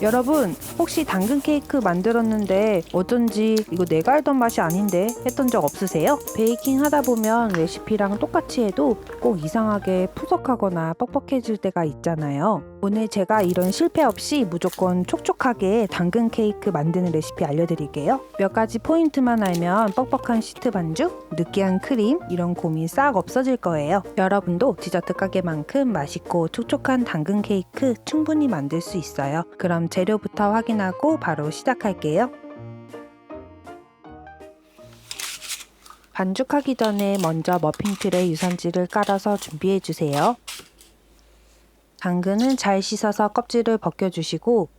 여러분, 혹시 당근 케이크 만들었는데 어쩐지 이거 내가 알던 맛이 아닌데 했던 적 없으세요? 베이킹 하다 보면 레시피랑 똑같이 해도 꼭 이상하게 푸석하거나 뻑뻑해질 때가 있잖아요. 오늘 제가 이런 실패 없이 무조건 촉촉하게 당근 케이크 만드는 레시피 알려드릴게요. 몇 가지 포인트만 알면 뻑뻑한 시트 반죽, 느끼한 크림 이런 고민 싹 없어질 거예요. 여러분도 디저트 가게만큼 맛있고 촉촉한 당근 케이크 충분히 만들 수 있어요. 그럼 재료부터 확인하고 바로 시작할게요. 반죽하기 전에 먼저 머핀틀에 유산지를 깔아서 준비해주세요. 당근은 잘 씻어서 껍질을 벗겨주시고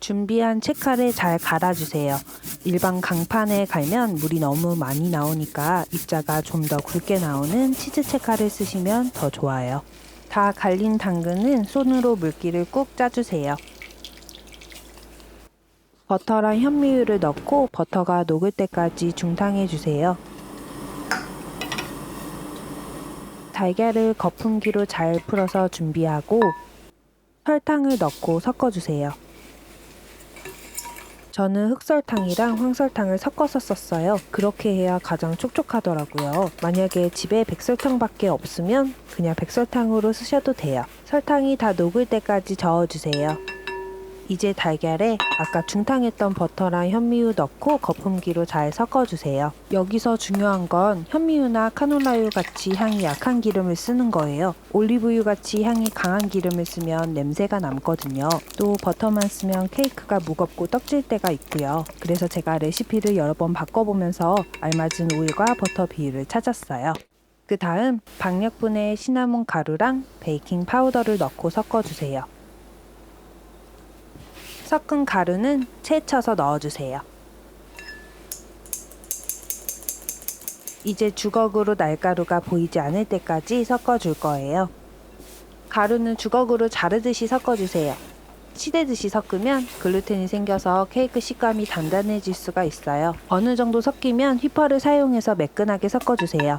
준비한 채칼에 잘 갈아주세요. 일반 강판에 갈면 물이 너무 많이 나오니까 입자가 좀 더 굵게 나오는 치즈 채칼을 쓰시면 더 좋아요. 다 갈린 당근은 손으로 물기를 꾹 짜주세요. 버터랑 현미유를 넣고 버터가 녹을 때까지 중탕해주세요. 달걀을 거품기로 잘 풀어서 준비하고 설탕을 넣고 섞어주세요. 저는 흑설탕이랑 황설탕을 섞어서 썼어요. 그렇게 해야 가장 촉촉하더라고요. 만약에 집에 백설탕밖에 없으면 그냥 백설탕으로 쓰셔도 돼요. 설탕이 다 녹을 때까지 저어주세요. 이제 달걀에 아까 중탕했던 버터랑 현미유 넣고 거품기로 잘 섞어주세요. 여기서 중요한 건 현미유나 카놀라유 같이 향이 약한 기름을 쓰는 거예요. 올리브유 같이 향이 강한 기름을 쓰면 냄새가 남거든요. 또 버터만 쓰면 케이크가 무겁고 떡질 때가 있고요. 그래서 제가 레시피를 여러 번 바꿔보면서 알맞은 오일과 버터 비율을 찾았어요. 그 다음 박력분에 시나몬 가루랑 베이킹 파우더를 넣고 섞어주세요. 섞은 가루는 채쳐서 넣어주세요. 이제 주걱으로 날가루가 보이지 않을 때까지 섞어줄 거예요. 가루는 주걱으로 자르듯이 섞어주세요. 치대듯이 섞으면 글루텐이 생겨서 케이크 식감이 단단해질 수가 있어요. 어느 정도 섞이면 휘퍼를 사용해서 매끈하게 섞어주세요.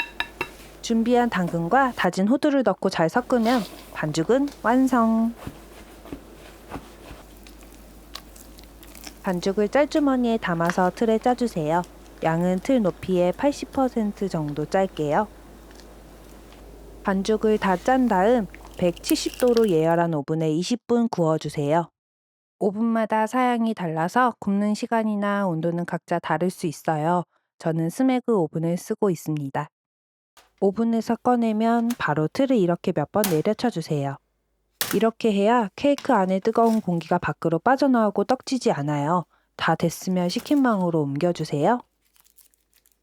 준비한 당근과 다진 호두를 넣고 잘 섞으면 반죽은 완성! 반죽을 짤주머니에 담아서 틀에 짜주세요. 양은 틀 높이의 80% 정도 짤게요. 반죽을 다 짠 다음 170도로 예열한 오븐에 20분 구워주세요. 오븐마다 사양이 달라서 굽는 시간이나 온도는 각자 다를 수 있어요. 저는 스매그 오븐을 쓰고 있습니다. 오븐에서 꺼내면 바로 틀을 이렇게 몇 번 내려쳐주세요. 이렇게 해야 케이크 안에 뜨거운 공기가 밖으로 빠져나오고 떡지지 않아요. 다 됐으면 식힌망으로 옮겨주세요.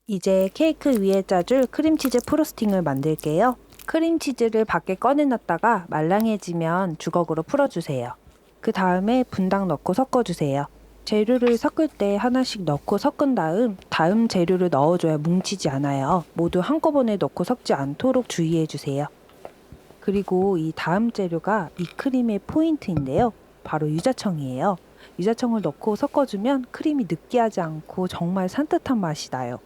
이제 케이크 위에 짜줄 크림치즈 프로스팅을 만들게요. 크림치즈를 밖에 꺼내놨다가 말랑해지면 주걱으로 풀어주세요. 그 다음에 분당 넣고 섞어주세요. 재료를 섞을 때 하나씩 넣고 섞은 다음 재료를 넣어줘야 뭉치지 않아요. 모두 한꺼번에 넣고 섞지 않도록 주의해주세요. 그리고 이 다음 재료가 이 크림의 포인트인데요. 바로 유자청이에요. 유자청을 넣고 섞어주면 크림이 느끼하지 않고 정말 산뜻한 맛이 나요.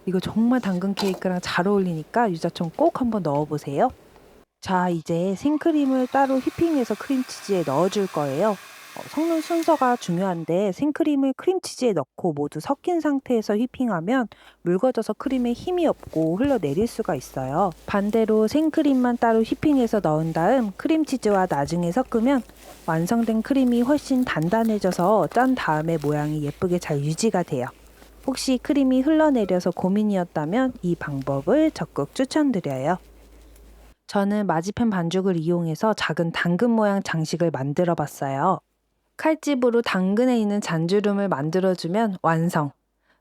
이거 정말 당근 케이크랑 잘 어울리니까 유자청 꼭 한번 넣어보세요. 자, 이제 생크림을 따로 휘핑해서 크림치즈에 넣어줄 거예요. 섞는 순서가 중요한데 생크림을 크림치즈에 넣고 모두 섞인 상태에서 휘핑하면 묽어져서 크림에 힘이 없고 흘러내릴 수가 있어요. 반대로 생크림만 따로 휘핑해서 넣은 다음 크림치즈와 나중에 섞으면 완성된 크림이 훨씬 단단해져서 짠 다음에 모양이 예쁘게 잘 유지가 돼요. 혹시 크림이 흘러내려서 고민이었다면 이 방법을 적극 추천드려요. 저는 마지펜 반죽을 이용해서 작은 당근 모양 장식을 만들어 봤어요. 칼집으로 당근에 있는 잔주름을 만들어주면 완성!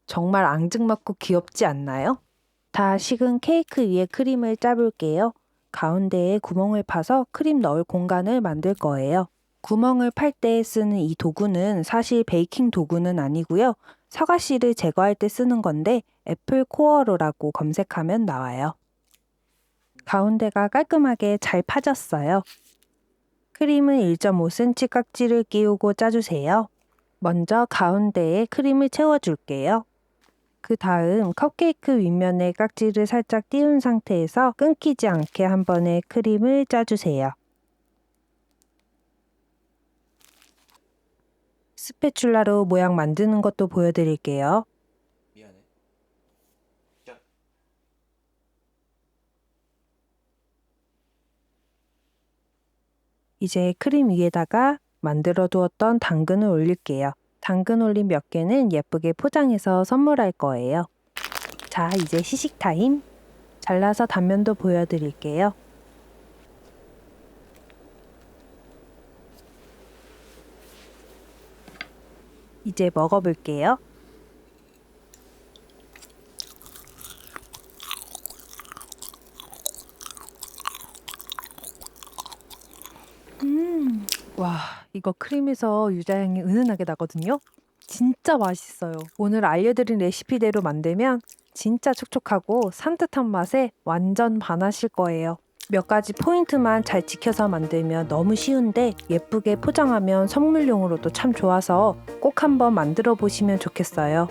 정말 앙증맞고 귀엽지 않나요? 다 식은 케이크 위에 크림을 짜볼게요. 가운데에 구멍을 파서 크림 넣을 공간을 만들 거예요. 구멍을 팔 때 쓰는 이 도구는 사실 베이킹 도구는 아니고요. 사과씨를 제거할 때 쓰는 건데 애플 코어로라고 검색하면 나와요. 가운데가 깔끔하게 잘 파졌어요. 크림은 1.5cm 깍지를 끼우고 짜주세요. 먼저 가운데에 크림을 채워줄게요. 그 다음 컵케이크 윗면에 깍지를 살짝 띄운 상태에서 끊기지 않게 한 번에 크림을 짜주세요. 스패츌라로 모양 만드는 것도 보여드릴게요. 미안해. 자, 이제 크림 위에다가 만들어 두었던 당근을 올릴게요. 당근 올린 몇 개는 예쁘게 포장해서 선물할 거예요. 자, 이제 시식 타임. 잘라서 단면도 보여드릴게요. 이제 먹어볼게요. 와, 이거 크림에서 유자향이 은은하게 나거든요. 진짜 맛있어요. 오늘 알려드린 레시피대로 만들면 진짜 촉촉하고 산뜻한 맛에 완전 반하실 거예요. 몇 가지 포인트만 잘 지켜서 만들면 너무 쉬운데 예쁘게 포장하면 선물용으로도 참 좋아서 꼭 한번 만들어 보시면 좋겠어요.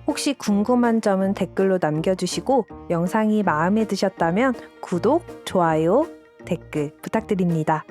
혹시 궁금한 점은 댓글로 남겨주시고 영상이 마음에 드셨다면 구독, 좋아요, 댓글 부탁드립니다.